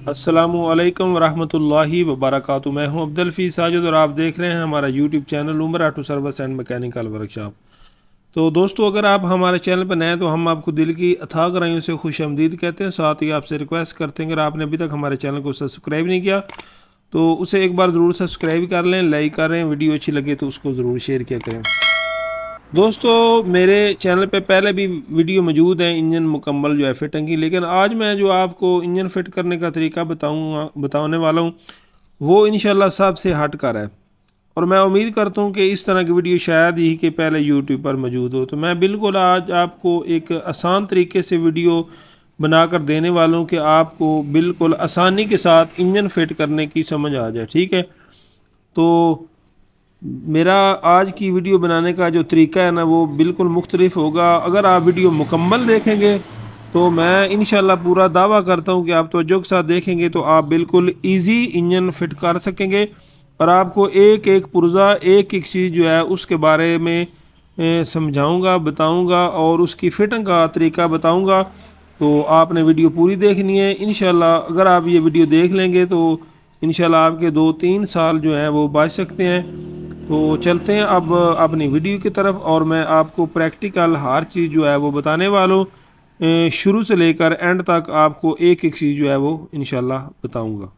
अस्सलामुअलैकुम वरहमतुल्लाहि वबरकातुहू। मैं हूं अब्दुल फी साजिद और आप देख रहे हैं हमारा YouTube channel Umar auto service and mechanical workshop. तो दोस्तों, अगर आप हमारे चैनल पर नए हैं तो हम आपको दिल की अथाह गहराइयों से खुशामदीद कहते हैं। साथ ही आपसे रिक्वेस्ट करते हैं, अगर आपने अभी तक हमारे चैनल को सब्सक्राइब नहीं किया तो उसे एक बार ज़रूर सब्सक्राइब कर लें, लाइक कर लें, वीडियो अच्छी लगे तो उसको ज़रूर शेयर किया करें। दोस्तों, मेरे चैनल पे पहले भी वीडियो मौजूद है इंजन मुकम्मल जो है फिटिंग की, लेकिन आज मैं जो आपको इंजन फिट करने का तरीका बताने वाला हूँ वो इंशाल्लाह सबसे हट कर है। और मैं उम्मीद करता हूँ कि इस तरह की वीडियो शायद ही कि पहले यूट्यूब पर मौजूद हो। तो मैं बिल्कुल आज आपको एक आसान तरीके से वीडियो बनाकर देने वाला हूँ कि आपको बिल्कुल आसानी के साथ इंजन फिट करने की समझ आ जाए। ठीक है, तो मेरा आज की वीडियो बनाने का जो तरीका है ना वो बिल्कुल मुख्तलिफ होगा। अगर आप वीडियो मुकम्मल देखेंगे तो मैं इंशाल्लाह पूरा दावा करता हूँ कि आप तवज्जो के साथ देखेंगे तो आप बिल्कुल इजी इंजन फिट कर सकेंगे। और आपको एक एक पुर्जा एक एक चीज़ जो है उसके बारे में समझाऊंगा, बताऊंगा और उसकी फिटिंग का तरीका बताऊंगा। तो आपने वीडियो पूरी देखनी है। इंशाल्लाह अगर आप ये वीडियो देख लेंगे तो इंशाल्लाह आपके 2-3 साल जो हैं वो बच सकते हैं। तो चलते हैं अब अपनी वीडियो की तरफ और मैं आपको प्रैक्टिकल हर चीज़ जो है वो बताने वाला हूँ। शुरू से लेकर एंड तक आपको एक एक चीज़ जो है वो इंशाल्लाह बताऊंगा।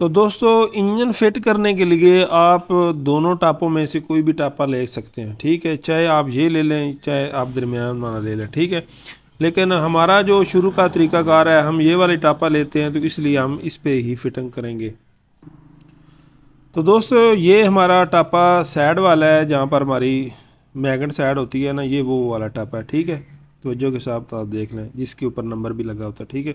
तो दोस्तों, इंजन फिट करने के लिए आप दोनों टापों में से कोई भी टापा ले सकते हैं। ठीक है, चाहे आप ये ले लें चाहे आप दरमियान वाला ले लें। ठीक है, लेकिन हमारा जो शुरू का तरीकाकार है हम ये वाली टापा लेते हैं, तो इसलिए हम इस पे ही फिटिंग करेंगे। तो दोस्तों, ये हमारा टापा साइड वाला है जहाँ पर हमारी मैगनेट साइड होती है ना, ये वो वाला टापा है। ठीक है, तवज्जो के साथ आप देख लें, जिसके ऊपर नंबर भी लगा होता है। ठीक है,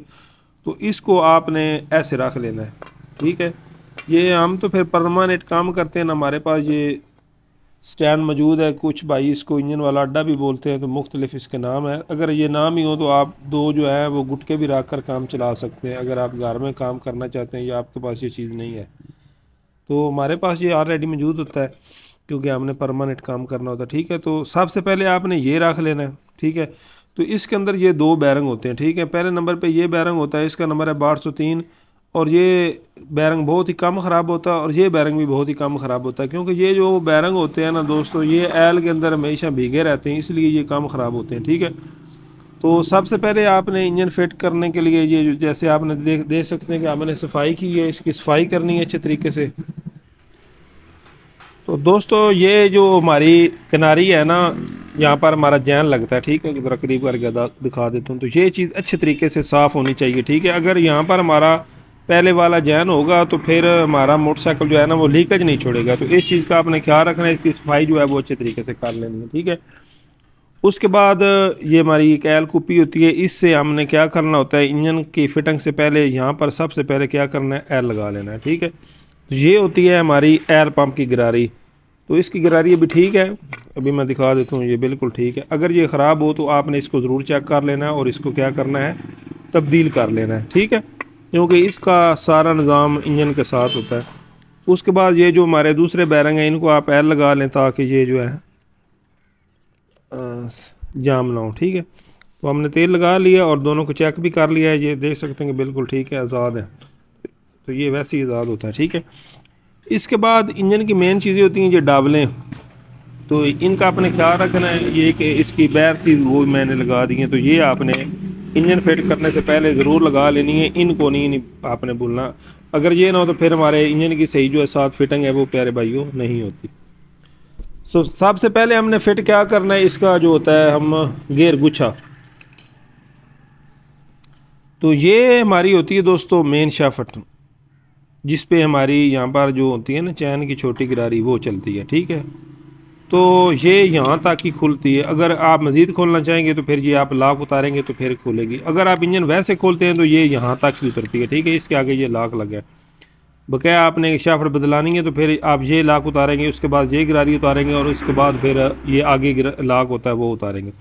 तो इसको आपने ऐसे रख लेना है। ठीक है, ये हम तो फिर परमानेंट काम करते हैं ना, हमारे पास ये स्टैंड मौजूद है। कुछ भाई इसको इंजन वाला अड्डा भी बोलते हैं, तो मुख्तलिफ इसके नाम है। अगर ये नाम ही हो तो आप दो जो है वो गुटके भी रख कर काम चला सकते हैं, अगर आप घर में काम करना चाहते हैं या आपके पास ये चीज़ नहीं है। तो हमारे पास ये ऑलरेडी मौजूद होता है क्योंकि हमने परमानेंट काम करना होता है। ठीक है, तो सबसे पहले आपने ये रख लेना है। ठीक है, तो इसके अंदर ये 2 बैरंग होते हैं। ठीक है, पहले नंबर पे ये बैरंग होता है, इसका नंबर है 6203 और ये बैरंग बहुत ही कम ख़राब होता है और ये बैरंग भी बहुत ही कम ख़राब होता है, क्योंकि ये जो बैरंग होते हैं ना दोस्तों, ये एल के अंदर हमेशा भीगे रहते हैं, इसलिए ये कम ख़राब होते हैं। ठीक है, तो सबसे पहले आपने इंजन फिट करने के लिए ये जैसे आपने देख सकते हैं कि आपने सफाई की है, इसकी सफाई करनी है अच्छे तरीके से। तो दोस्तों, ये जो हमारी किनारी है ना, यहाँ पर हमारा जैन लगता है। ठीक है, ज़रा करीब करके दिखा देता हूँ। तो ये चीज़ अच्छे तरीके से साफ़ होनी चाहिए। ठीक है, अगर यहाँ पर हमारा पहले वाला जैन होगा तो फिर हमारा मोटरसाइकिल जो है ना वो लीकेज नहीं छोड़ेगा। तो इस चीज़ का आपने ख्याल रखना है, इसकी सफाई जो है वो अच्छे तरीके से कर लेनी है। ठीक है, उसके बाद ये हमारी एक एल कुपी होती है, इससे हमने क्या करना होता है, इंजन की फिटिंग से पहले यहाँ पर सबसे पहले क्या करना है, एल लगा लेना है। ठीक है, तो ये होती है हमारी एल पंप की गिरारी। तो इसकी गिरारी अभी ठीक है, अभी मैं दिखा देता हूँ, ये बिल्कुल ठीक है। अगर ये ख़राब हो तो आपने इसको ज़रूर चेक कर लेना है और इसको क्या करना है, तब्दील कर लेना है। ठीक है, क्योंकि इसका सारा निज़ाम इंजन के साथ होता है। उसके बाद ये जो हमारे दूसरे बैरंग हैं इनको आप एल लगा लें ताकि ये जो है जाम ना हो। ठीक है, तो हमने तेल लगा लिया और दोनों को चेक भी कर लिया है, ये देख सकते हैं कि बिल्कुल ठीक है, आज़ाद है। तो ये वैसे ही आज़ाद होता है। ठीक है, इसके बाद इंजन की मेन चीज़ें होती हैं ये डाबलें, तो इनका आपने ख्याल रखना है। ये कि इसकी बैर थी वो मैंने लगा दी है, तो ये आपने इंजन फिट करने से पहले ज़रूर लगा लेनी है, इनको नहीं आपने भूलना। अगर ये ना हो तो फिर हमारे इंजन की सही जो है साथ फिटिंग है वो प्यारे भाइयों नहीं होती। सबसे पहले हमने फिट क्या करना है, इसका जो होता है हम गेयर गुच्छा, तो ये हमारी होती है दोस्तों मेन शाफ्ट, जिस पे हमारी यहाँ पर जो होती है ना चैन की छोटी गिरारी वो चलती है। ठीक है, तो ये यहाँ तक ही खुलती है। अगर आप मज़ीद खोलना चाहेंगे तो फिर ये आप लॉक उतारेंगे तो फिर खुलेगी। अगर आप इंजन वैसे खोलते हैं तो ये यहाँ तक ही उतरती है। ठीक है, इसके आगे ये लॉक लगा है, बकाया आपने शाफ्ट बदलानी है तो फिर आप ये लॉक उतारेंगे, उसके बाद ये गिरारी उतारेंगे और उसके बाद फिर ये आगे लॉक होता है वो उतारेंगे।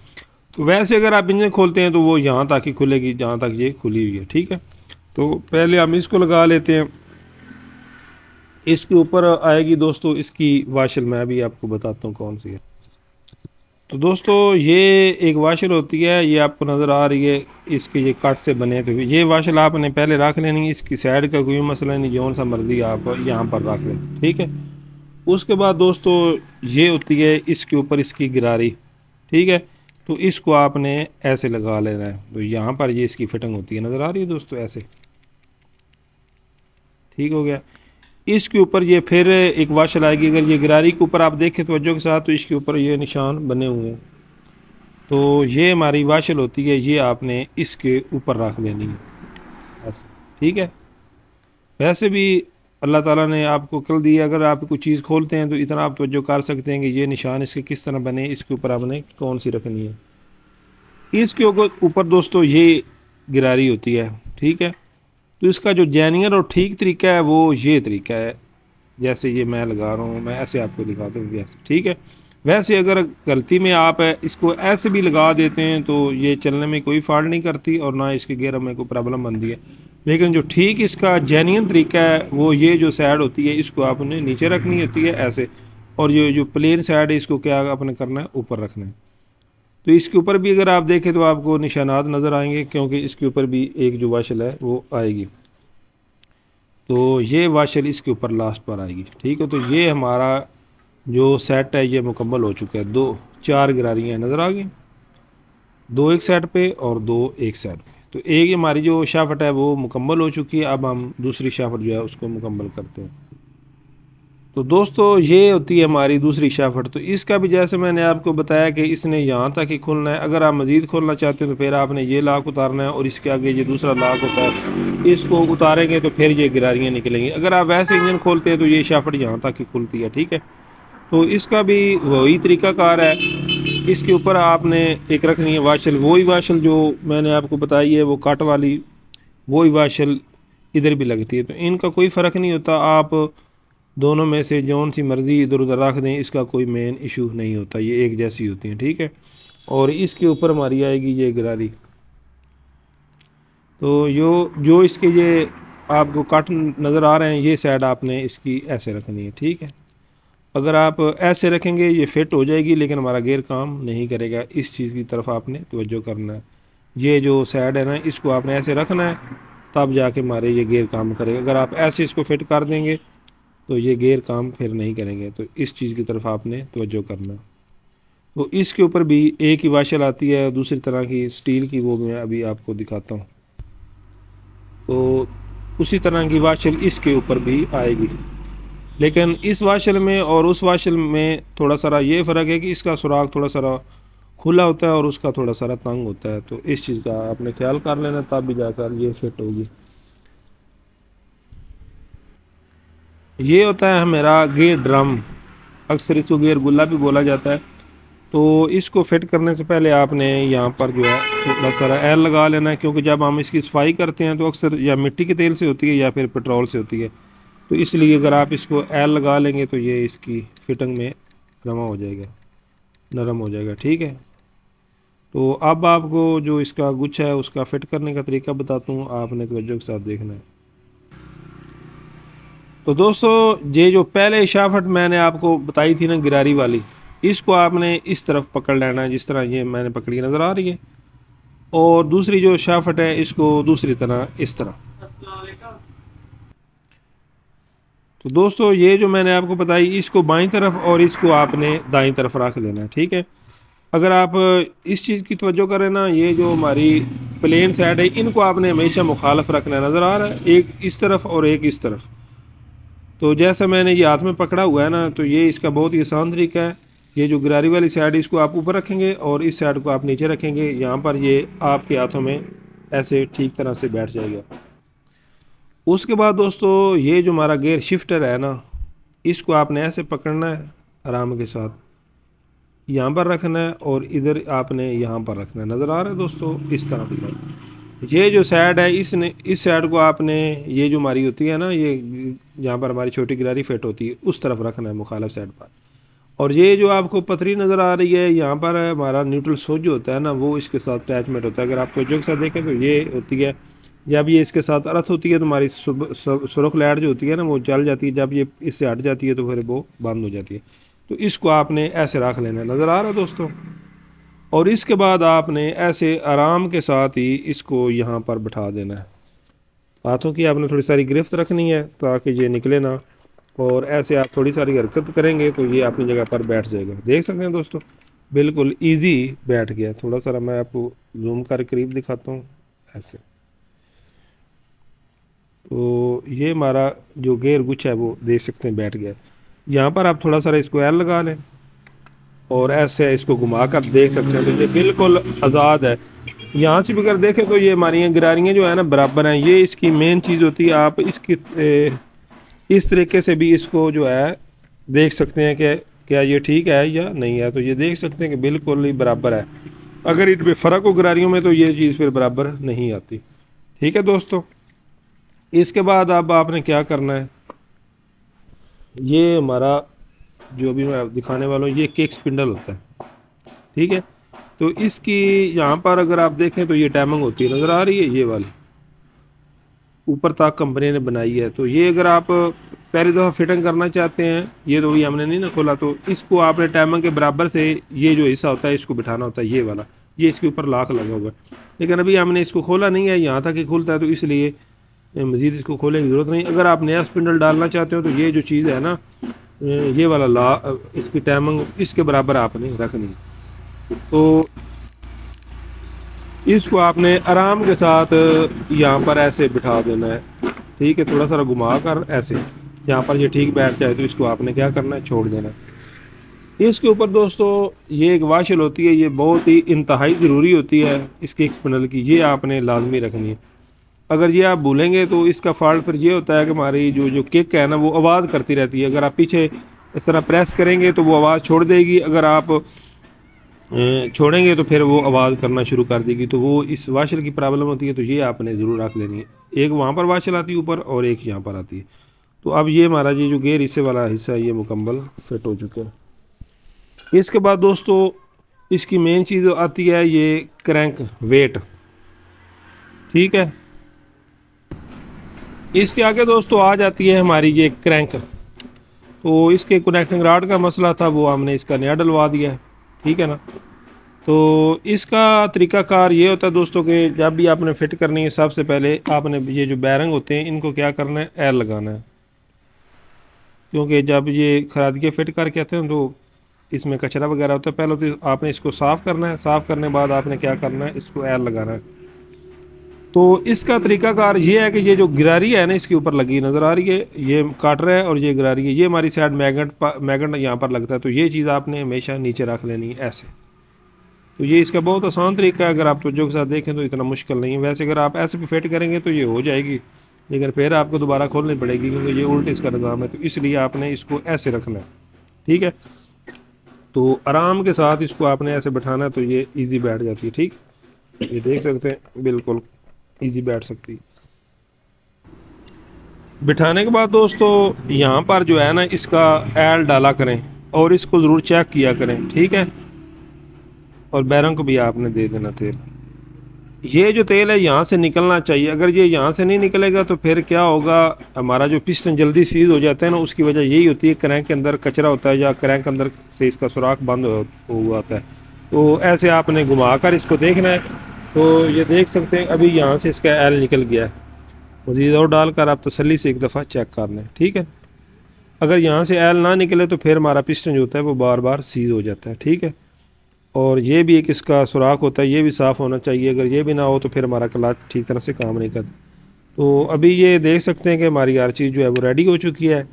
तो वैसे अगर आप इंजन खोलते हैं तो वो यहाँ तक ही खुलेगी जहाँ तक ये खुली हुई है। ठीक है, तो पहले हम इसको लगा लेते हैं। इसके ऊपर आएगी दोस्तों इसकी वाशल, मैं भी आपको बताता हूँ कौन सी है। तो दोस्तों ये एक वाशल होती है, ये आपको नज़र आ रही है, इसके ये कट से बने। तो ये वाशल आपने पहले रख लेनी है, इसकी साइड का कोई मसला नहीं, जौन सा मर्जी आप यहाँ पर रख लें, ठीक है। उसके बाद दोस्तों ये होती है इसके ऊपर इसकी गिरारी, ठीक है। तो इसको आपने ऐसे लगा लेना है। तो यहाँ पर ये इसकी फिटिंग होती है, नज़र आ रही है दोस्तों, ऐसे ठीक हो गया। इसके ऊपर ये फिर एक वाशल आएगी, अगर ये गिरारी के ऊपर आप देखें तवज्जो के साथ, तो इसके ऊपर ये निशान बने हुए हैं। तो ये हमारी वाशल होती है, ये आपने इसके ऊपर रख लेनी है ऐसे, ठीक है। वैसे भी अल्लाह ताला ने आपको कल दिया, अगर आप कोई चीज़ खोलते हैं तो इतना आप तवज्जो कर सकते हैं कि ये निशान इसके किस तरह बने, इसके ऊपर आपने कौन सी रखनी है। इसके ऊपर दोस्तों ये गिरारी होती है, ठीक है। तो इसका जो जेन्युइन और ठीक तरीका है वो ये तरीका है, जैसे ये मैं लगा रहा हूँ, मैं ऐसे आपको दिखाता हूँ ऐसे, ठीक है। वैसे अगर गलती में आप इसको ऐसे भी लगा देते हैं तो ये चलने में कोई फॉल्ट नहीं करती और ना इसके गियर में कोई प्रॉब्लम बनती है। लेकिन जो ठीक इसका जेन्युइन तरीका है वो ये जो साइड होती है इसको आपने नीचे रखनी होती है ऐसे, और ये जो प्लेन साइड है इसको क्या आपने करना है, ऊपर रखना है। तो इसके ऊपर भी अगर आप देखें तो आपको निशानात नज़र आएंगे, क्योंकि इसके ऊपर भी एक जो वाशल है वो आएगी। तो ये वाशल इसके ऊपर लास्ट पर आएगी, ठीक है। तो ये हमारा जो सेट है ये मुकम्मल हो चुका है। 4 गिरारियाँ नज़र आ गई, 2 एक साइड पे और 2 एक साइड पे। तो एक हमारी जो शाफट है वो मुकम्मल हो चुकी है। अब हम दूसरी शाफट जो है उसको मुकम्मल करते हैं। तो दोस्तों ये होती है हमारी दूसरी शाफट। तो इसका भी जैसे मैंने आपको बताया कि इसने यहाँ तक ही खुलना है। अगर आप मज़ीद खोलना चाहते हैं तो फिर आपने ये लाक उतारना है और इसके आगे ये दूसरा लाक होता है, इसको उतारेंगे तो फिर ये गिरारियाँ निकलेंगी। अगर आप वैसे इंजन खोलते हैं तो ये शाफट यहाँ तक ही खुलती है, ठीक है। तो इसका भी वही तरीक़ाकार है। इसके ऊपर आपने एक रखनी है वाशल, वही वाशल जो मैंने आपको बताई है वो कट वाली, वही वाशल इधर भी लगती है। तो इनका कोई फ़र्क नहीं होता, आप दोनों में से जौन सी मर्ज़ी इधर उधर रख दें, इसका कोई मेन इशू नहीं होता, ये एक जैसी होती हैं, ठीक है। और इसके ऊपर हमारी आएगी ये गिरारी। तो जो इसके ये आपको कट नज़र आ रहे हैं, ये साइड आपने इसकी ऐसे रखनी है, ठीक है। अगर आप ऐसे रखेंगे ये फिट हो जाएगी, लेकिन हमारा गेयर काम नहीं करेगा। इस चीज़ की तरफ आपने तवज्जो करना है। ये जो साइड है ना, इसको आपने ऐसे रखना है, तब जाके हमारे ये गेयर काम करेगा। अगर आप ऐसे इसको फिट कर देंगे तो ये गेयर काम फिर नहीं करेंगे। तो इस चीज़ की तरफ आपने तवज्जो करना है। तो इसके ऊपर भी एक ही वाशल आती है, दूसरी तरह की स्टील की, वो मैं अभी आपको दिखाता हूँ। तो उसी तरह की वाशल इसके ऊपर भी आएगी, लेकिन इस वाशल में और उस वाशल में थोड़ा सारा ये फ़र्क है कि इसका सुराख थोड़ा सारा खुला होता है और उसका थोड़ा सारा तंग होता है। तो इस चीज़ का आपने ख्याल कर लेना, तब भी जाकर ये फिट होगी। ये होता है मेरा गेयर ड्रम, अक्सर इसको गेयर गुल्ला भी बोला जाता है। तो इसको फिट करने से पहले आपने यहाँ पर जो है थोड़ा सारा एयर लगा लेना है, क्योंकि जब हम इसकी सफाई करते हैं तो अक्सर या मिट्टी के तेल से होती है या फिर पेट्रोल से होती है। तो इसलिए अगर आप इसको एयर लगा लेंगे तो ये इसकी फिटिंग में रमा हो जाएगा, नरम हो जाएगा, ठीक है। तो अब आपको जो इसका गुच्छा है उसका फिट करने का तरीका बताता हूँ, आपने तवज्जो के साथ देखना है। तो दोस्तों ये जो पहले शाफट मैंने आपको बताई थी ना गिरारी वाली, इसको आपने इस तरफ पकड़ लेना है, जिस तरह ये मैंने पकड़ी नज़र आ रही है। और दूसरी जो शाफट है इसको दूसरी तरह इस तरह। तो दोस्तों ये जो मैंने आपको बताई, इसको बाईं तरफ और इसको आपने दाईं तरफ रख देना है, ठीक है। अगर आप इस चीज़ की तवज्जो करें ना, ये जो हमारी प्लेन साइड है इनको आपने हमेशा मुखालफ रखना नज़र आ रहा है, एक इस तरफ और एक इस तरफ। तो जैसा मैंने ये हाथ में पकड़ा हुआ है ना, तो ये इसका बहुत ही आसान तरीका है। ये जो गिरारी वाली साइड है इसको आप ऊपर रखेंगे और इस साइड को आप नीचे रखेंगे, यहाँ पर ये आपके हाथों में ऐसे ठीक तरह से बैठ जाएगा। उसके बाद दोस्तों ये जो हमारा गियर शिफ्टर है ना, इसको आपने ऐसे पकड़ना है आराम के साथ, यहाँ पर रखना है और इधर आपने यहाँ पर रखना है। नज़र आ रहा है दोस्तों, इस तरह दिखाई। ये जो साइड है इसने इस साइड को आपने, ये जो हमारी होती है ना, ये जहाँ पर हमारी छोटी गिरारी फिट होती है उस तरफ रखना है, मुखालिफ साइड पर। और ये जो आपको पथरी नज़र आ रही है, यहाँ पर हमारा न्यूट्रल स्विच जो होता है ना, वो इसके साथ अटैचमेंट होता है। अगर आप तवज्जो के साथ देखें तो ये होती है, जब ये इसके साथ अर्थ होती है तो हमारी सुरख लाइट जो होती है ना वो जल जाती है, जब ये इससे हट जाती है तो फिर वो बंद हो जाती है। तो इसको आपने ऐसे रख लेना है, नज़र आ रहा है दोस्तों। और इसके बाद आपने ऐसे आराम के साथ ही इसको यहाँ पर बिठा देना है। हाथों की आपने थोड़ी सारी गिरफ्त रखनी है ताकि ये निकले ना, और ऐसे आप थोड़ी सारी हरकत करेंगे तो ये अपनी जगह पर बैठ जाएगा। देख सकते हैं दोस्तों, बिल्कुल इजी बैठ गया। थोड़ा सा मैं आपको जूम कर करीब दिखाता हूँ ऐसे। तो ये हमारा जो गेयर गुच्छा है वो देख सकते हैं बैठ गया। यहाँ पर आप थोड़ा सा इसको एल लगा लें और ऐसे इसको घुमा कर देख सकते हैं तो ये बिल्कुल आज़ाद है। यहाँ से भी अगर देखें तो ये हमारी गिरारियाँ जो है ना बराबर हैं। ये इसकी मेन चीज़ होती है। आप इसकी इस तरीके से भी इसको जो है देख सकते हैं कि क्या ये ठीक है या नहीं है। तो ये देख सकते हैं कि बिल्कुल ही बराबर है। अगर इनमें फ़र्क हो गिरारियों में तो ये चीज़ फिर बराबर नहीं आती। ठीक है दोस्तों, इसके बाद अब आपने क्या करना है, ये हमारा जो अभी मैं दिखाने वाला हूँ ये किक स्पिंडल होता है। ठीक है, तो इसकी यहाँ पर अगर आप देखें तो ये टाइमिंग होती है, नज़र आ रही है, ये वाली ऊपर तक कंपनी ने बनाई है। तो ये अगर आप पहली दफ़ा फिटिंग करना चाहते हैं, ये तो भी हमने नहीं ना खोला, तो इसको आपने टाइमिंग के बराबर से ये जो हिस्सा होता है इसको बिठाना होता है, ये वाला, ये इसके ऊपर लाख लगा हुआ है। लेकिन अभी हमने इसको खोला नहीं है, यहाँ तक ही खुलता है, तो इसलिए मज़ीद इसको खोलने की ज़रूरत नहीं। अगर आप नया स्पिंडल डालना चाहते हो तो ये जो चीज़ है ना, ये वाला इसकी टाइमिंग इसके बराबर आपने रखनी है। तो इसको आपने आराम के साथ यहाँ पर ऐसे बिठा देना है। ठीक है, थोड़ा सा घुमा कर ऐसे यहाँ पर ये ठीक बैठ जाए तो इसको आपने क्या करना है, छोड़ देना है। इसके ऊपर दोस्तों ये एक वाशल होती है, ये बहुत ही इंतहाई ज़रूरी होती है इसके स्पिंडल की, ये आपने लाजमी रखनी है। अगर ये आप भूलेंगे तो इसका फॉल्ट फिर ये होता है कि हमारी जो किक है ना वो आवाज़ करती रहती है। अगर आप पीछे इस तरह प्रेस करेंगे तो वो आवाज़ छोड़ देगी, अगर आप छोड़ेंगे तो फिर वो आवाज़ करना शुरू कर देगी। तो वो इस वाशल की प्रॉब्लम होती है, तो ये आपने ज़रूर रख लेनी है। एक वहाँ पर वाशल आती है ऊपर और एक यहाँ पर आती है। तो अब ये हमारा ये जो गेयर हिस्से वाला हिस्सा है ये मुकम्मल फिट हो चुका है। इसके बाद दोस्तों इसकी मेन चीज़ आती है ये क्रैंक वेट। ठीक है, इसके आगे दोस्तों आ जाती है हमारी ये क्रैंक। तो इसके कनेक्टिंग रॉड का मसला था, वो हमने इसका नया डलवा दिया है। ठीक है ना, तो इसका तरीकाकार ये होता है दोस्तों कि जब भी आपने फ़िट करनी है, सबसे पहले आपने ये जो बैरंग होते हैं इनको क्या करना है, एयर लगाना है। क्योंकि जब ये खरादियाँ फ़िट करके आते हैं तो इसमें कचरा वगैरह होता है। पहले तो आपने इसको साफ़ करना है, साफ़ करने के बाद आपने क्या करना है, इसको एयर लगाना है। तो इसका तरीकाकार ये है कि ये जो गिरारी है ना इसके ऊपर लगी नज़र आ रही है, ये काट रहा है और ये गिरारी है, ये हमारी साइड मैगनेट यहाँ पर लगता है। तो ये चीज़ आपने हमेशा नीचे रख लेनी है ऐसे। तो ये इसका बहुत आसान तरीका है, अगर आप तवज्जो के साथ देखें तो इतना मुश्किल नहीं है। वैसे अगर आप ऐसे भी फिट करेंगे तो ये हो जाएगी, लेकिन फिर आपको दोबारा खोलनी पड़ेगी क्योंकि ये उल्ट इसका निज़ाम है। तो इसलिए आपने इसको ऐसे रखना है। ठीक है, तो आराम के साथ इसको आपने ऐसे बैठाना है तो ये ईजी बैठ जाती है। ठीक, ये देख सकते हैं बिल्कुल ईजी बैठ सकती है। बिठाने के बाद दोस्तों यहाँ पर जो है ना इसका एल डाला करें और इसको ज़रूर चेक किया करें। ठीक है, और बैरंग को भी आपने दे देना तेल। ये जो तेल है यहाँ से निकलना चाहिए। अगर ये यहाँ से नहीं निकलेगा तो फिर क्या होगा, हमारा जो पिस्टन जल्दी सीज हो जाता है ना, उसकी वजह यही होती है क्रैंक के अंदर कचरा होता है या क्रैंक के अंदर से इसका सुराख बंद हुआ होता है। तो ऐसे आपने घुमा कर इसको देखना है। तो ये देख सकते हैं अभी यहाँ से इसका एल निकल गया है। मज़ीद और डालकर आप तसल्ली से एक दफ़ा चेक कर लें। ठीक है, अगर यहाँ से एल ना निकले तो फिर हमारा पिस्टन जो होता है वो बार बार सीज हो जाता है। ठीक है, और ये भी एक इसका सुराख होता है, ये भी साफ़ होना चाहिए। अगर ये भी ना हो तो फिर हमारा क्लच ठीक तरह से काम नहीं करता। तो अभी ये देख सकते हैं कि हमारी हर चीज़ जो है वो रेडी हो चुकी है।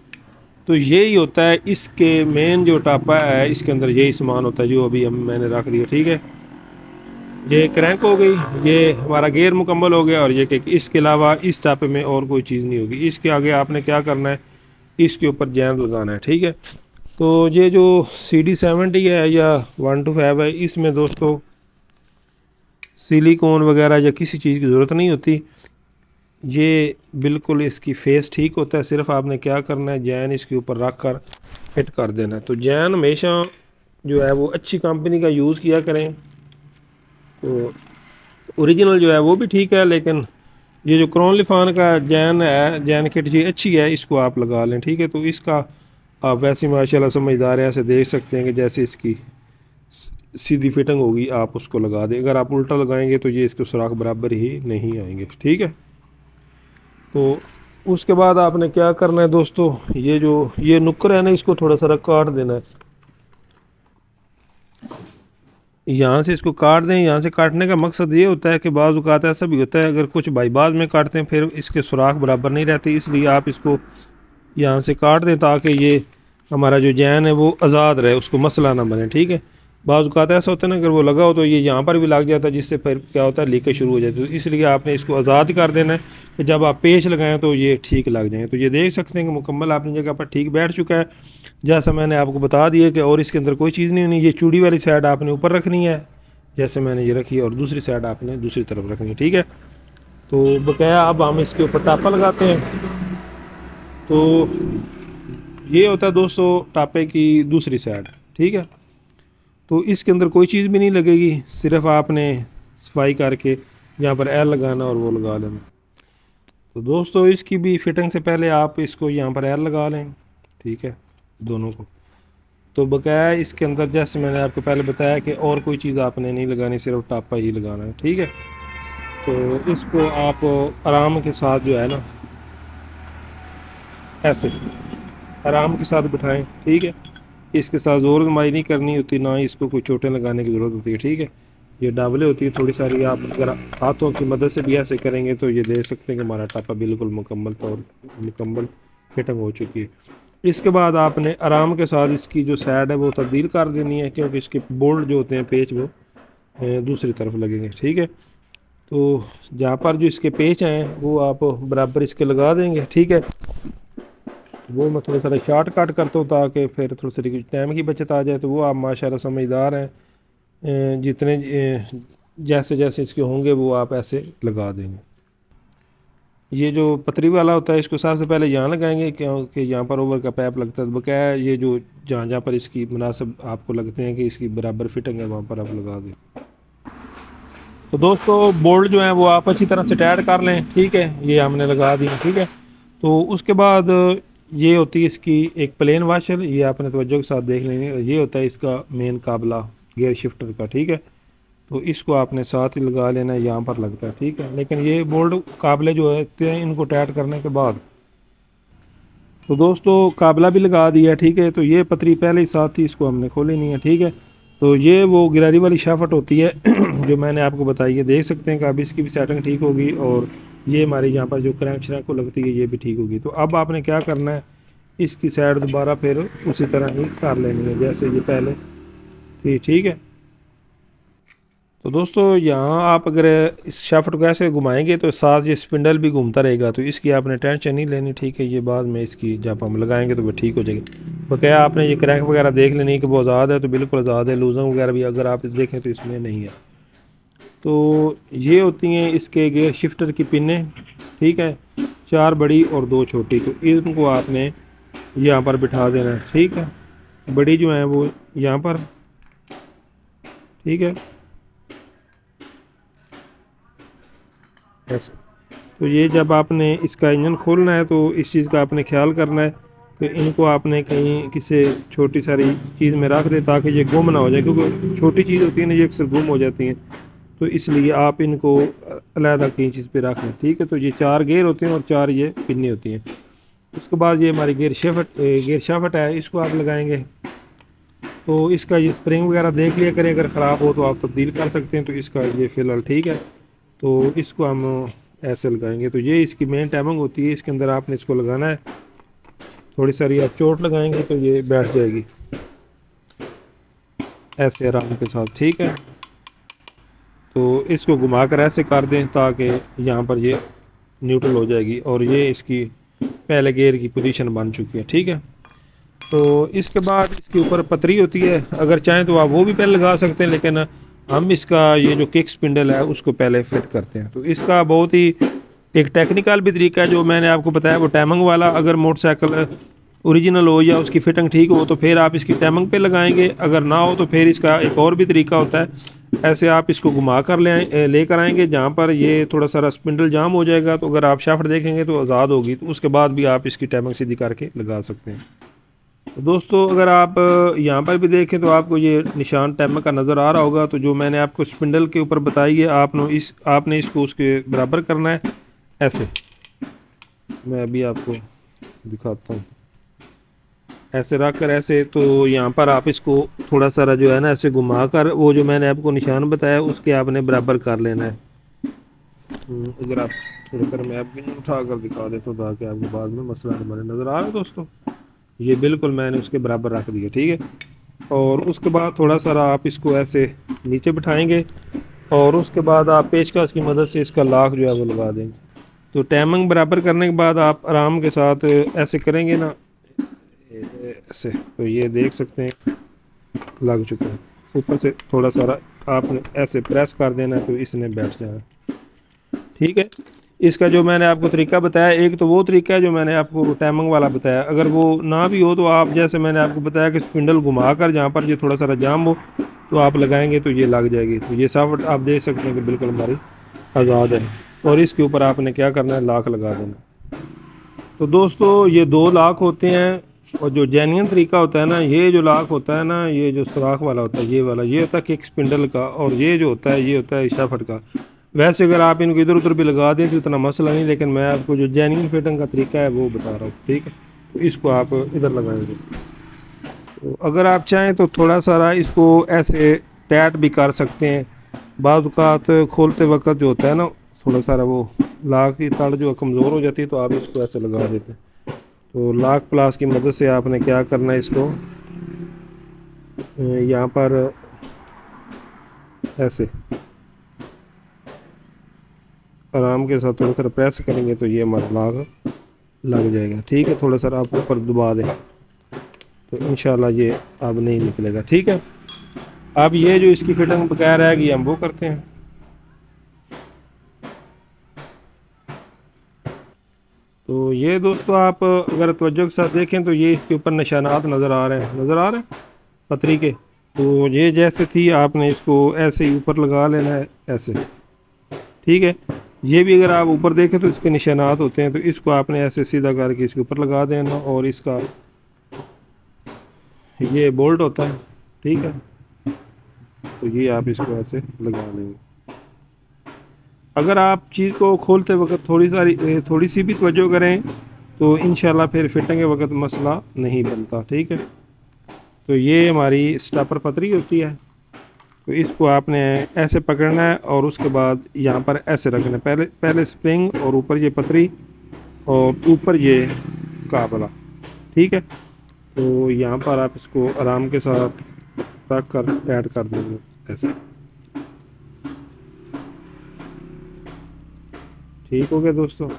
तो यही होता है इसके मेन जो टापा है, इसके अंदर यही सामान होता है जो अभी मैंने रख दिया। ठीक है, ये क्रैंक हो गई, ये हमारा गेयर मुकम्मल हो गया और ये कि इसके अलावा इस टापे में और कोई चीज़ नहीं होगी। इसके आगे आपने क्या करना है, इसके ऊपर जैन लगाना है। ठीक है, तो ये जो CD70 है या 125 है, इसमें दोस्तों सिलिकॉन वगैरह या किसी चीज़ की ज़रूरत नहीं होती। ये बिल्कुल इसकी फेस ठीक होता है। सिर्फ आपने क्या करना है, जैन इसके ऊपर रख कर फिट कर देना है। तो जैन हमेशा जो है वो अच्छी कंपनी का यूज़ किया करें। तो ओरिजिनल जो है वो भी ठीक है, लेकिन ये जो क्रोनलिफान का जैन है, जैन किट जी अच्छी है, इसको आप लगा लें। ठीक है, तो इसका आप वैसे माशाल्लाह समझदार हैं, ऐसे देख सकते हैं कि जैसे इसकी सीधी फिटिंग होगी आप उसको लगा दें। अगर आप उल्टा लगाएंगे तो ये इसके सुराख बराबर ही नहीं आएंगे, ठीक है। तो उसके बाद आपने क्या करना है दोस्तों, ये जो ये नुक्कर है ना, इसको थोड़ा सा काट देना है। यहाँ से इसको काट दें। यहाँ से काटने का मकसद ये होता है कि बाज़ औक़ात ऐसा भी होता है, अगर कुछ बाईबाज में काटते हैं फिर इसके सुराख बराबर नहीं रहते, इसलिए आप इसको यहाँ से काट दें ताकि ये हमारा जो जैन है वो आज़ाद रहे, उसको मसला ना बने, ठीक है। बाज़ औक़ात ऐसा होता है ना, अगर वो लगा हो तो ये यहाँ पर भी लग जाता है, जिससे फिर क्या होता है लीकेज शुरू हो जाती है। तो इसलिए आपने इसको आज़ाद कर देना है कि जब आप पेच लगाएं तो ये ठीक लग जाएँ। तो ये देख सकते हैं कि मुकम्मल अपनी जगह पर ठीक बैठ चुका है, जैसा मैंने आपको बता दिया कि और इसके अंदर कोई चीज़ नहीं होनी। ये चूड़ी वाली साइड आपने ऊपर रखनी है जैसे मैंने ये रखी है, और दूसरी साइड आपने दूसरी तरफ रखनी है, ठीक है। तो बकाया अब हम इसके ऊपर टापा लगाते हैं। तो ये होता है दोस्तों टापे की दूसरी साइड, ठीक है। तो इसके अंदर कोई चीज़ भी नहीं लगेगी, सिर्फ आपने सफाई करके यहाँ पर एल लगाना और वो लगा लेना। तो दोस्तों इसकी भी फिटिंग से पहले आप इसको यहाँ पर एल लगा लें, ठीक है, दोनों को। तो बकाया इसके अंदर जैसे मैंने आपको पहले बताया कि और कोई चीज़ आपने नहीं लगानी, सिर्फ टापा ही लगाना है, ठीक है। तो इसको आप आराम के साथ जो है ना, ऐसे आराम के साथ बिठाएं, ठीक है। इसके साथ ज़ोर जमाई नहीं करनी होती, ना इसको कोई चोटें लगाने की ज़रूरत होती है, ठीक है। ये डाबले होती है थोड़ी सारी, आप अगर हाथों की मदद से भी ऐसे करेंगे तो ये देख सकते हैं कि हमारा टापा बिल्कुल मुकम्मल फिटिंग हो चुकी है। इसके बाद आपने आराम के साथ इसकी जो साइड है वो तब्दील कर देनी है, क्योंकि इसके बोल्ट जो होते हैं पेच वो दूसरी तरफ लगेंगे, ठीक है। तो जहाँ पर जो इसके पेच हैं वो आप बराबर इसके लगा देंगे, ठीक है। वो मैं थोड़ा सा शॉर्ट कट करता हूँ ताकि फिर थोड़ी सी टाइम की बचत आ जाए। तो वो आप माशाल्लाह समझदार हैं, जितने जैसे जैसे इसके होंगे वो आप ऐसे लगा देंगे। ये जो पतरी वाला होता है इसको सबसे पहले यहाँ लगाएंगे, क्योंकि यहाँ पर ओवर का पैप लगता है। बकाया ये जो जहाँ जहाँ पर इसकी मुनासिब आपको लगते हैं कि इसकी बराबर फिटिंग है वहाँ पर आप लगा दें। तो दोस्तों बोल्ट जो है वो आप अच्छी तरह से टाइट कर लें, ठीक है। ये हमने लगा दिया, ठीक है। तो उसके बाद ये होती है इसकी एक प्लेन वाशर, ये आपने तवज्जो के साथ देख लेंगे। ये होता है इसका मेन काबला गियर शिफ्टर का, ठीक है। तो इसको आपने साथ ही लगा लेना है, यहाँ पर लगता है, ठीक है। लेकिन ये बोल्ट काबले जो होते हैं इनको टाइट करने के बाद, तो दोस्तों काबला भी लगा दिया, ठीक है। तो ये पतरी पहले ही साथ थी, इसको हमने खोली नहीं है, ठीक है। तो ये वो गिरारी वाली शाफट होती है जो मैंने आपको बताई है। देख सकते हैं कि अब इसकी भी सेटिंग ठीक होगी, और ये हमारी यहाँ पर जो क्रैंक श्रैंक को लगती है ये भी ठीक होगी। तो अब आपने क्या करना है, इसकी साइड दोबारा फिर उसी तरह ही कर लेनी है जैसे ये पहले थी, ठीक है। तो दोस्तों यहाँ आप अगर इस शाफ्ट को ऐसे घुमाएंगे तो साथ ये स्पिंडल भी घूमता रहेगा, तो इसकी आपने टेंशन नहीं लेनी, ठीक है। ये बाद में इसकी जब हम लगाएंगे तो वो ठीक हो जाएगी। बकाया आपने ये क्रैंक वगैरह देख लेनी कि वो आज़ाद है, तो बिल्कुल आज़ाद है। लूजंग वगैरह भी अगर आप देखें तो इसमें नहीं है। तो ये होती हैं इसके गियर शिफ्टर की पिनें, ठीक है, 4 बड़ी और 2 छोटी। तो इनको आपने यहाँ पर बिठा देना है, ठीक है। बड़ी जो है वो यहाँ पर, ठीक है, ऐसे। तो ये जब आपने इसका इंजन खोलना है तो इस चीज़ का आपने ख्याल करना है कि इनको आपने कहीं किसी छोटी सारी चीज़ में रख दे ताकि ये गुम ना हो जाए, क्योंकि छोटी चीज़ होती है ना, ये अक्सर गुम हो जाती हैं। तो इसलिए आप इनको अलहदा कहीं चीज़ पे रख लें, ठीक है। तो ये 4 गेयर होते हैं और 4 ये पिन्नी होती हैं। उसके बाद ये हमारी गियर शाफ्ट है, इसको आप लगाएंगे। तो इसका ये स्प्रिंग वगैरह देख लिया करें, अगर ख़राब हो तो आप तब्दील कर सकते हैं। तो इसका ये फ़िलहाल ठीक है, तो इसको हम ऐसे लगाएंगे। तो ये इसकी मेन टाइमिंग होती है, इसके अंदर आपने इसको लगाना है। थोड़ी सारी आप चोट लगाएंगे तो ये बैठ जाएगी ऐसे आराम के साथ, ठीक है। तो इसको घुमा कर ऐसे कर दें ताकि यहाँ पर ये न्यूट्रल हो जाएगी, और ये इसकी पहले गियर की पोजीशन बन चुकी है, ठीक है। तो इसके बाद इसके ऊपर पतरी होती है, अगर चाहें तो आप वो भी पहले लगा सकते हैं, लेकिन हम इसका ये जो किक स्पिंडल है उसको पहले फिट करते हैं। तो इसका बहुत ही एक टेक्निकल भी तरीका है जो मैंने आपको बताया, वो टाइमिंग वाला। अगर मोटरसाइकिल ओरिजिनल हो या उसकी फिटिंग ठीक हो तो फिर आप इसकी टाइमिंग पे लगाएंगे, अगर ना हो तो फिर इसका एक और भी तरीका होता है। ऐसे आप इसको घुमा कर लेकर आएंगे, जहाँ पर ये थोड़ा सा स्पिंडल जाम हो जाएगा, तो अगर आप शाफ्ट देखेंगे तो आज़ाद होगी, तो उसके बाद भी आप इसकी टाइमिंग सीधी करके लगा सकते हैं। तो दोस्तों अगर आप यहाँ पर भी देखें तो आपको ये निशान टैम का नज़र आ रहा होगा। तो जो मैंने आपको स्पिंडल के ऊपर बताई है आपने इसको उसके बराबर करना है ऐसे। मैं अभी आपको दिखाता हूँ, ऐसे रख कर ऐसे। तो यहाँ पर आप इसको थोड़ा सारा जो है ना ऐसे घुमा कर वो जो मैंने आपको निशान बताया उसके आपने बराबर कर लेना है। अगर आप थोड़ा कर मैं आपको उठा कर दिखा देता हूँ ताकि आपको बाद में मसला हमारे नज़र आ रहा है। दोस्तों ये बिल्कुल मैंने उसके बराबर रख दिया, ठीक है। और उसके बाद थोड़ा सारा आप इसको ऐसे नीचे बिठाएंगे और उसके बाद आप पेचकस की मदद से इसका लाख जो है वो लगा देंगे। तो टाइमिंग बराबर करने के बाद आप आराम के साथ ऐसे करेंगे ना ऐसे, तो ये देख सकते हैं लग चुका है। ऊपर से थोड़ा सारा आपने ऐसे प्रेस कर देना है तो इसने बैठ जाना, ठीक है। इसका जो मैंने आपको तरीका बताया, एक तो वो तरीका है जो मैंने आपको टाइमिंग वाला बताया। अगर वो ना भी हो तो आप जैसे मैंने आपको बताया कि स्पिंडल घुमा कर जहाँ पर जो थोड़ा सारा जाम हो तो आप लगाएंगे तो ये लग जाएगी। तो ये साफ्ट आप देख सकते हैं कि बिल्कुल हमारी आज़ाद है। और इसके ऊपर आपने क्या करना है, लाख लगा देना। तो दोस्तों ये 2 लाख होते हैं। और जो जेन्युइन तरीका होता है ना, ये जो लाख होता है ना, ये जो सुराख वाला होता है ये वाला, ये होता है किक स्पिंडल का। और ये जो होता है ये होता है शाफ्ट का। वैसे अगर आप इनको इधर उधर भी लगा दें तो इतना मसला नहीं, लेकिन मैं आपको जो जेन्युइन फिटिंग का तरीका है वो बता रहा हूँ, ठीक है। तो इसको आप इधर लगाएंगे। तो अगर आप चाहें तो थोड़ा सारा इसको ऐसे टाइट भी कर सकते हैं। बाज़ औक़ात खोलते वक्त जो होता है ना थोड़ा सारा वो लाख की तड़ जो कमज़ोर हो जाती है तो आप इसको ऐसे लगा देते हैं। तो लाख प्लास की मदद से आपने क्या करना है, इसको यहाँ पर ऐसे आराम के साथ थोड़ा सा प्रेस करेंगे तो ये हमारा लाग लग जाएगा, ठीक है। थोड़ा सा आप ऊपर दबा दें तो इंशाल्लाह ये अब नहीं निकलेगा, ठीक है। अब ये जो इसकी फिटिंग बकाया रहेगी हम वो करते हैं। तो ये दोस्तों आप अगर तवज्जो के साथ देखें तो ये इसके ऊपर निशानात नज़र आ रहे हैं पतरी के। तो ये जैसे थी आपने इसको ऐसे ही ऊपर लगा लेना है ऐसे, ठीक है। ये भी अगर आप ऊपर देखें तो इसके निशानात होते हैं। तो इसको आपने ऐसे सीधा करके इसके ऊपर लगा देना और इसका ये बोल्ट होता है, ठीक है। तो ये आप इसको ऐसे लगा लेंगे। अगर आप चीज़ को खोलते वक्त थोड़ी सी भी तवज्जो करें तो इंशाल्लाह फिर फिटिंग के वक्त मसला नहीं बनता, ठीक है। तो ये हमारी स्टॉपर पतरी होती है। तो इसको आपने ऐसे पकड़ना है और उसके बाद यहाँ पर ऐसे रखना है, पहले स्प्रिंग और ऊपर ये पतरी और ऊपर ये काबला, ठीक है। तो यहाँ पर आप इसको आराम के साथ रख कर टाइट कर देंगे ऐसे, ठीक हो गया दोस्तों।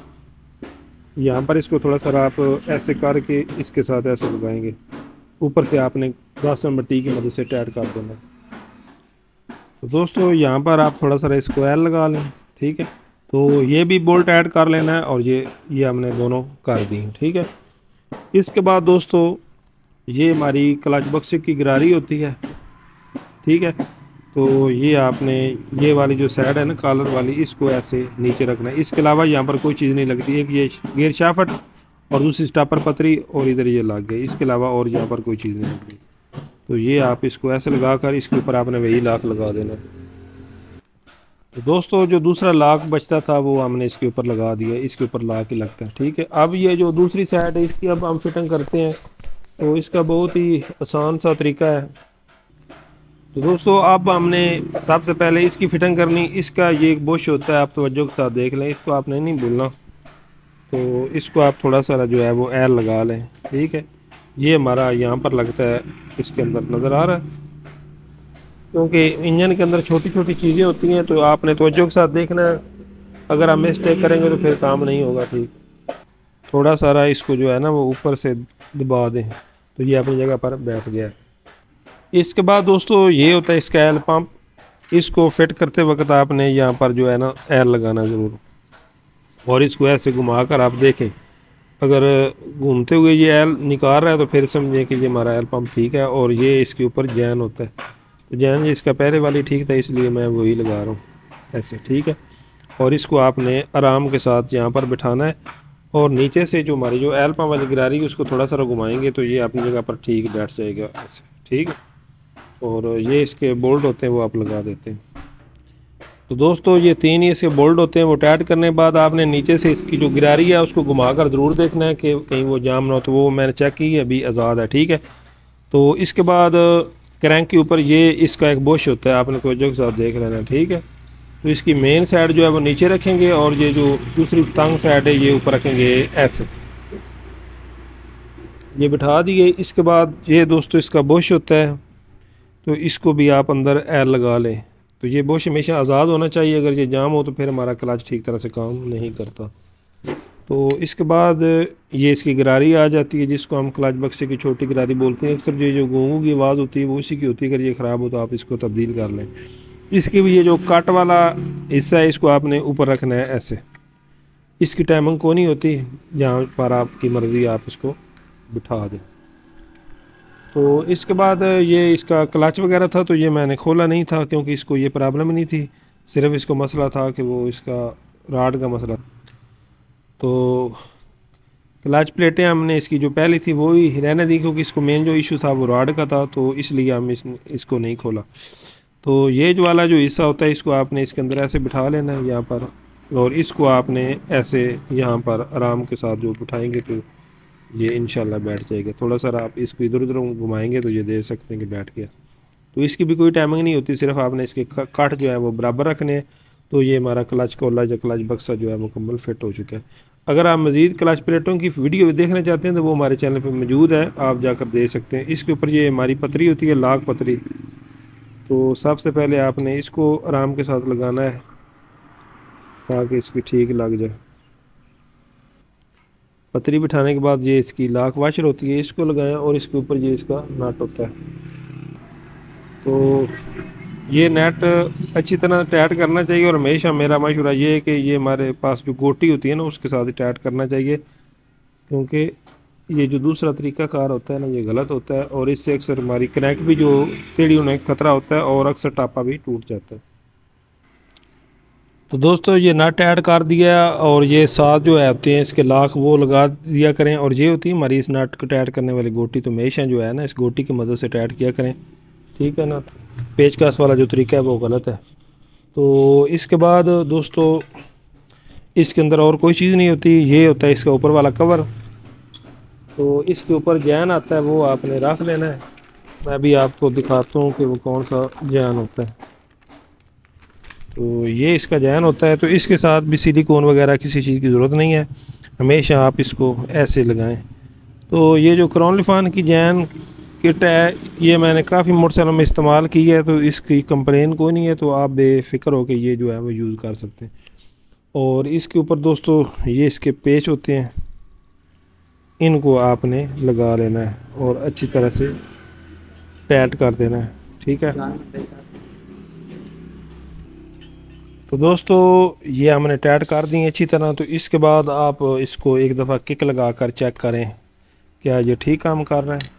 यहाँ पर इसको थोड़ा सा आप ऐसे करके इसके साथ ऐसे लगाएंगे, ऊपर से आपने 10 नंबर टी की मदद से टाइट कर देना। तो दोस्तों यहाँ पर आप थोड़ा सा स्क्वायर लगा लें, ठीक है। तो ये भी बोल्ट ऐड कर लेना है और ये हमने दोनों कर दी हैं, ठीक है। इसके बाद दोस्तों ये हमारी क्लच बक्स की गरारी होती है, ठीक है। तो ये आपने ये वाली जो साइड है ना कॉलर वाली, इसको ऐसे नीचे रखना है। इसके अलावा यहाँ पर कोई चीज़ नहीं लगती। एक ये गियर शाफ्ट और दूसरी स्टॉपर पतरी और इधर ये लग गई। इसके अलावा और यहाँ पर कोई चीज़ नहीं लगती। तो ये आप इसको ऐसे लगा कर इसके ऊपर आपने वही लाख लगा देना। तो दोस्तों जो दूसरा लाख बचता था वो हमने इसके ऊपर लगा दिया, इसके ऊपर लाख ही लगता है, ठीक है। अब ये जो दूसरी साइड है इसकी अब हम फिटिंग करते हैं। तो इसका बहुत ही आसान सा तरीका है। तो दोस्तों अब हमने सबसे पहले इसकी फिटिंग करनी। इसका ये एक बुश होता है, आप तवज्जो के साथ देख लें, इसको आपने नहीं भूलना। तो इसको आप थोड़ा सा जो है वो एयर लगा लें, ठीक है। ये हमारा यहाँ पर लगता है, इसके अंदर नज़र आ रहा है, क्योंकि इंजन के अंदर छोटी छोटी चीज़ें होती हैं तो आपने तवज्जो के साथ देखना है। अगर हम मिस्टेक करेंगे तो फिर काम नहीं होगा, ठीक। थोड़ा सारा इसको जो है ना वो ऊपर से दबा दें तो ये अपनी जगह पर बैठ गया। इसके बाद दोस्तों ये होता है इसका एयर पंप। इसको फिट करते वक्त आपने यहाँ पर जो है ना एयर लगाना ज़रूर, और इसको ऐसे घुमा कर आप देखें, अगर घूमते हुए ये एयर निकाल रहा है तो फिर समझें कि ये हमारा एयर पंप ठीक है। और ये इसके ऊपर जैन होता है, तो जैन इसका पहले वाली ठीक था इसलिए मैं वही लगा रहा हूँ ऐसे, ठीक है। और इसको आपने आराम के साथ यहाँ पर बिठाना है और नीचे से जो हमारी जो एल्पा वाली गिरारी है उसको थोड़ा सा घुमाएंगे तो ये अपनी जगह पर ठीक बैठ जाएगा ऐसे, ठीक है। और ये इसके बोल्ट होते हैं वो आप लगा देते हैं। तो दोस्तों ये 3 ही इसके बोल्ट होते हैं, वो टाइट करने के बाद आपने नीचे से इसकी जो गिरारी है उसको घुमाकर ज़रूर देखना है कि कहीं वो जाम ना हो। तो वो मैंने चेक की है, अभी आज़ाद है, ठीक है। तो इसके बाद क्रैंक के ऊपर ये इसका एक बुश होता है, आपने तवज्जो के साथ देख लेना है, ठीक है। तो इसकी मेन साइड जो है वो नीचे रखेंगे और ये जो दूसरी तंग साइड है ये ऊपर रखेंगे ऐसे, ये बिठा दिए। इसके बाद ये दोस्तों इसका बुश होता है, तो इसको भी आप अंदर एयर लगा लें। तो ये बुश हमेशा आज़ाद होना चाहिए, अगर ये जाम हो तो फिर हमारा क्लच ठीक तरह से काम नहीं करता। तो इसके बाद ये इसकी गिरारी आ जाती है, जिसको हम क्लच बक्से की छोटी गिरारी बोलते हैं। अक्सर जो गोंगू की आवाज़ होती है वो उसी की होती है, अगर ये ख़राब हो तो आप इसको तब्दील कर लें। इसकी भी ये जो कट वाला हिस्सा है इसको आपने ऊपर रखना है ऐसे, इसकी टाइमिंग को नहीं होती, जहाँ पर आपकी मर्ज़ी आप इसको बिठा दें। तो इसके बाद ये इसका क्लच वगैरह था, तो ये मैंने खोला नहीं था क्योंकि इसको ये प्रॉब्लम नहीं थी, सिर्फ इसको मसला था कि वो इसका राड का मसला। तो क्लच प्लेटें हमने इसकी जो पहली थी वो ही रहने दी, क्योंकि इसको मेन जो इशू था वो राड का था, तो इसलिए हम इसको नहीं खोला। तो ये जो वाला जो हिस्सा होता है इसको आपने इसके अंदर ऐसे बिठा लेना है यहाँ पर, और इसको आपने ऐसे यहाँ पर आराम के साथ जो बिठाएंगे तो ये इंशाल्लाह बैठ जाएगा। थोड़ा सा आप इसको इधर उधर घुमाएंगे तो ये देख सकते हैं कि बैठ गया। तो इसकी भी कोई टाइमिंग नहीं होती, सिर्फ आपने इसके कट जो है वो बराबर रखने हैं, तो ये हमारा क्लच कोला या क्लच बक्सा जो है मुकम्मल फिट हो चुका है। अगर आप मज़ीद क्लच प्लेटों की वीडियो देखना चाहते हैं तो वो हमारे चैनल पर मौजूद है, आप जाकर देख सकते हैं। इसके ऊपर ये हमारी पतरी होती है, लाग पतरी। तो सबसे पहले आपने इसको आराम के साथ लगाना है ताकि इसकी ठीक लग जाए। पतरी बिठाने के बाद ये इसकी लाक वाशर होती है, इसको लगाएं और इसके ऊपर ये इसका नट होता है। तो ये नेट अच्छी तरह टाइट करना चाहिए, और हमेशा मेरा मशवरा ये है कि ये हमारे पास जो गोटी होती है ना उसके साथ ही टाइट करना चाहिए, क्योंकि ये जो दूसरा तरीक़ाकार होता है ना ये गलत होता है, और इससे अक्सर हमारी क्रैक भी जो टेढ़ी होने का खतरा होता है और अक्सर टापा भी टूट जाता है। तो दोस्तों ये नट ऐड कर दिया, और ये साथ जो है होते हैं इसके लाख वो लगा दिया करें, और ये होती है हमारी इस नट को टाइट करने वाली गोटी। तो हमेशा जो है ना इस गोटी की मदद से टाइट किया करें, ठीक है ना। पेचकस वाला जो तरीका है वो गलत है। तो इसके बाद दोस्तों इसके अंदर और कोई चीज़ नहीं होती, ये होता है इसका ऊपर वाला कवर। तो इसके ऊपर जैन आता है वो आपने रख लेना है। मैं भी आपको दिखाता हूँ कि वो कौन सा जैन होता है। तो ये इसका जैन होता है, तो इसके साथ भी सिलिकॉन वगैरह किसी चीज़ की ज़रूरत नहीं है, हमेशा आप इसको ऐसे लगाएं। तो ये जो क्रॉनलिफान की जैन किट है ये मैंने काफ़ी मोटरसाइकिलों में इस्तेमाल की है, तो इसकी कंप्लेन कोई नहीं है, तो आप बेफिक्र हो कि ये जो है वो यूज़ कर सकते हैं। और इसके ऊपर दोस्तों ये इसके पेच होते हैं, इनको आपने लगा लेना है और अच्छी तरह से टाइट कर देना है, ठीक है। तो दोस्तों ये हमने टाइट कर दी अच्छी तरह। तो इसके बाद आप इसको एक दफ़ा किक लगा कर चेक करें क्या ये ठीक काम कर रहा है।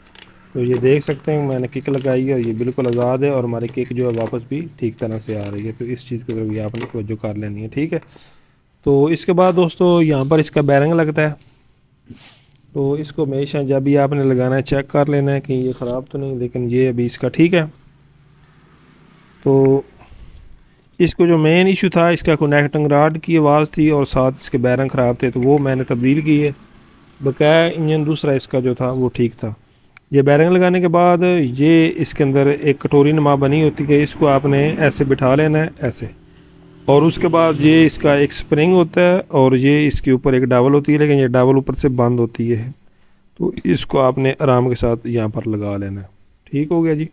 तो ये देख सकते हैं मैंने किक लगाई है और ये बिल्कुल आज़ाद है, और हमारी किक जो है वापस भी ठीक तरह से आ रही है। तो इस चीज़ की तरफ भी आपने तवज्जो कर लेनी है, ठीक है। तो इसके बाद दोस्तों यहाँ पर इसका बैरिंग लगता है, तो इसको हमेशा जब भी आपने लगाना है चेक कर लेना है कि ये ख़राब तो नहीं, लेकिन ये अभी इसका ठीक है। तो इसको जो मेन इशू था इसका कनेक्टिंग रॉड की आवाज़ थी और साथ इसके बैरिंग ख़राब थे, तो वो मैंने तब्दील की है। बकाया इंजन दूसरा इसका जो था वो ठीक था। ये बैरिंग लगाने के बाद ये इसके अंदर एक कटोरी नुमा बनी होती है, इसको आपने ऐसे बिठा लेना है ऐसे, और उसके बाद ये इसका एक स्प्रिंग होता है और ये इसके ऊपर एक डावल होती है, लेकिन ये डावल ऊपर से बंद होती है। तो इसको आपने आराम के साथ यहाँ पर लगा लेना है, ठीक हो गया जी।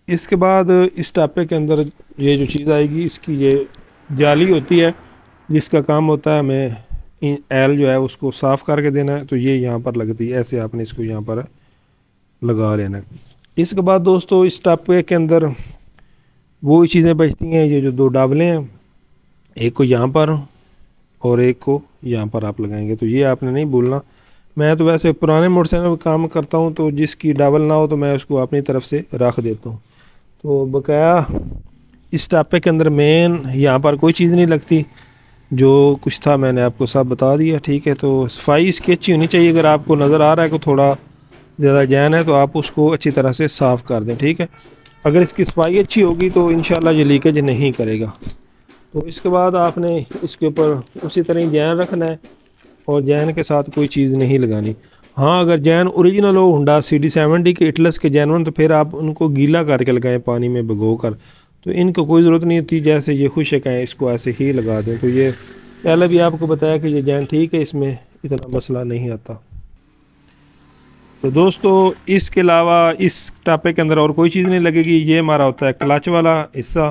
इसके बाद इस टापे के अंदर ये जो चीज़ आएगी इसकी ये जाली होती है, जिसका काम होता है हमें एल जो है उसको साफ़ करके देना है। तो ये यहाँ पर लगती है, ऐसे आपने इसको यहाँ पर लगा लेना है। इसके बाद दोस्तों इस टापे के अंदर वो चीज़ें बचती हैं, ये जो दो डावलें हैं, एक को यहाँ पर और एक को यहाँ पर आप लगाएंगे। तो ये आपने नहीं भूलना। मैं तो वैसे पुराने मोटरसाइकिल में काम करता हूँ, तो जिसकी डाबल ना हो तो मैं उसको अपनी तरफ से रख देता हूँ। तो बकाया इस टापे के अंदर मेन यहाँ पर कोई चीज़ नहीं लगती, जो कुछ था मैंने आपको सब बता दिया, ठीक है। तो सफाई इसकी अच्छी होनी चाहिए। अगर आपको नज़र आ रहा है कि थोड़ा ज़्यादा जैन है तो आप उसको अच्छी तरह से साफ़ कर दें, ठीक है। अगर इसकी सफाई अच्छी होगी तो इंशाल्लाह ये लीकेज नहीं करेगा। तो इसके बाद आपने इसके ऊपर उसी तरह ही जैन रखना है और जैन के साथ कोई चीज़ नहीं लगानी। हाँ, अगर जैन ओरिजिनल हो होंडा CD70 के इटलस के जैन तो फिर आप उनको गीला करके लगाएं पानी में भिगो कर, तो इनको कोई ज़रूरत नहीं होती। जैसे ये खुशक हैं इसको ऐसे ही लगा दें। तो ये पहले भी आपको बताया कि ये जैन ठीक है, इसमें इतना मसला नहीं आता। तो दोस्तों इसके अलावा इस टापे के अंदर और कोई चीज़ नहीं लगेगी। ये हमारा होता है क्लच वाला हिस्सा।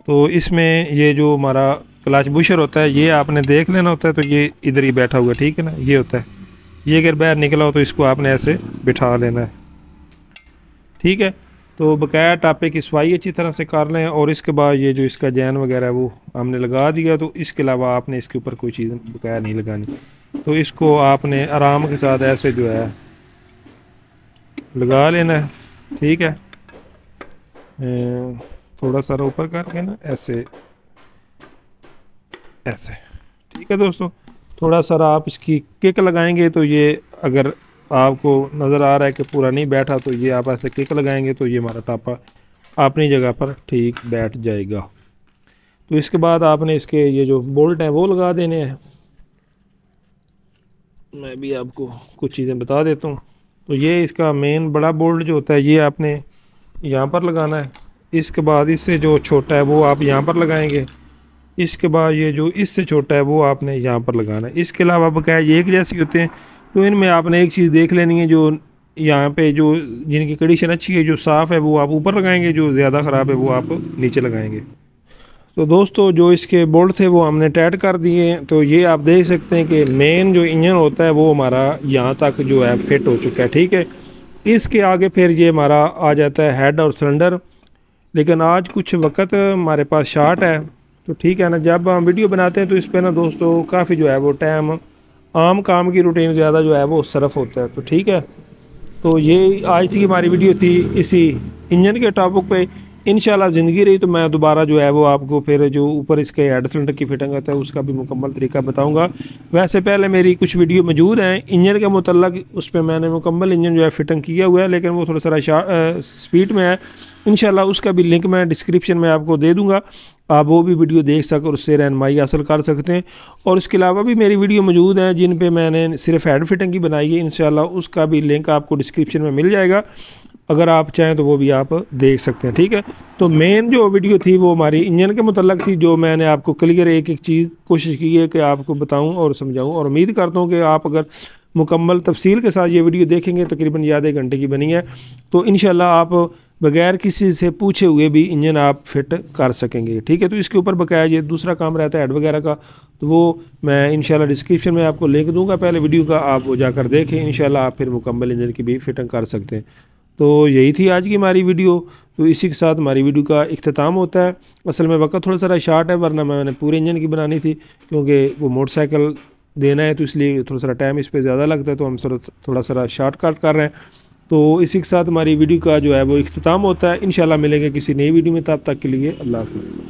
तो इसमें ये जो हमारा क्लच बुशर होता है ये आपने देख लेना होता है। तो ये इधर ही बैठा हुआ है, ठीक है ना, ये होता है। ये अगर बाहर निकला हो तो इसको आपने ऐसे बिठा लेना है, ठीक है। तो बकाया टापे की सफाई अच्छी तरह से कर लें। और इसके बाद ये जो इसका जैन वगैरह है वो हमने लगा दिया। तो इसके अलावा आपने इसके ऊपर कोई चीज़ बकाया नहीं लगानी। तो इसको आपने आराम के साथ ऐसे जो है लगा लेना है, ठीक है। थोड़ा सा ऊपर करके ना ऐसे ऐसे, ठीक है दोस्तों। थोड़ा सा आप इसकी किक लगाएंगे तो ये, अगर आपको नज़र आ रहा है कि पूरा नहीं बैठा तो ये आप ऐसे किक लगाएंगे तो ये हमारा टापा अपनी जगह पर ठीक बैठ जाएगा। तो इसके बाद आपने इसके ये जो बोल्ट हैं वो लगा देने हैं। मैं भी आपको कुछ चीज़ें बता देता हूँ। तो ये इसका मेन बड़ा बोल्ट जो होता है ये आपने यहाँ पर लगाना है। इसके बाद इससे जो छोटा है वो आप यहाँ पर लगाएंगे। इसके बाद ये जो इससे छोटा है वो आपने यहाँ पर लगाना है। इसके अलावा बकाया ये एक जैसे होते हैं। तो इनमें आपने एक चीज़ देख लेनी है, जो यहाँ पे जो जिनकी कंडीशन अच्छी है, जो साफ़ है वो आप ऊपर लगाएंगे, जो ज़्यादा ख़राब है वो आप नीचे लगाएंगे। तो दोस्तों जो इसके बोल्ट थे वो हमने टाइट कर दिए। तो ये आप देख सकते हैं कि मेन जो इंजन होता है वो हमारा यहाँ तक जो है फिट हो चुका है, ठीक है। इसके आगे फिर ये हमारा आ जाता है हेड और सिलेंडर। लेकिन आज कुछ वक्त हमारे पास शार्ट है, तो ठीक है ना। जब हम वीडियो बनाते हैं तो इस पर ना दोस्तों काफ़ी जो है वो टाइम आम काम की रूटीन ज़्यादा जो है वो सरफ होता है, तो ठीक है। तो ये आज की हमारी वीडियो थी इसी इंजन के टॉपिक पे। इंशाल्लाह ज़िंदगी रही तो मैं दोबारा जो है वो आपको फिर जो ऊपर इसके हेड सिलेंडर की फिटिंग आता है उसका भी मुकम्मल तरीका बताऊंगा। वैसे पहले मेरी कुछ वीडियो मौजूद हैं इंजन के मुतल्लक, उस पर मैंने मुकम्मल इंजन जो है फिटिंग किया हुआ है, लेकिन वो थोड़ा सा स्पीड में है। इंशाल्लाह उसका भी लिंक मैं डिस्क्रिप्शन में आपको दे दूँगा, आप वो भी वीडियो देख सकर उससे रहनुमाई हासिल कर सकते हैं। और इसके अलावा भी मेरी वीडियो मौजूद हैं जिन पे मैंने सिर्फ हेड फिटिंग की बनाई है। इंशाल्लाह उसका भी लिंक आपको डिस्क्रिप्शन में मिल जाएगा, अगर आप चाहें तो वो भी आप देख सकते हैं, ठीक है। तो मेन जो वीडियो थी वो हमारी इंजन के मुतल्लक थी, जो मैंने आपको क्लियर एक एक चीज़ कोशिश की है कि आपको बताऊं और समझाऊं। और उम्मीद करता हूं कि आप अगर मुकम्मल तफसील के साथ ये वीडियो देखेंगे, तकरीबन या आधे घंटे की बनी है, तो इंशाल्लाह आप बगैर किसी से पूछे हुए भी इंजन आप फिट कर सकेंगे, ठीक है। तो इसके ऊपर बकाया ये दूसरा काम रहता है हेड वगैरह का, तो वो मैं इंशाल्लाह डिस्क्रिप्शन में आपको लिंक दूंगा पहले वीडियो का, आप वो जाकर देखें। इंशाल्लाह आप फिर मुकम्मल इंजन की भी फिटिंग कर सकते हैं। तो यही थी आज की हमारी वीडियो। तो इसी के साथ हमारी वीडियो का इख्तिताम होता है। असल में वक्त थोड़ा सा शार्ट है, वरना मैंने पूरे इंजन की बनानी थी, क्योंकि वो मोटरसाइकिल देना है तो इसलिए थोड़ा सा टाइम इस पर ज़्यादा लगता है, तो हम थोड़ा सा शार्ट कट कर रहे हैं। तो इसी के साथ हमारी वीडियो का जो है वो इख्तिताम होता है। इंशाल्लाह मिलेंगे किसी नई वीडियो में, तब तक के लिए अल्लाह हाफ़िज़।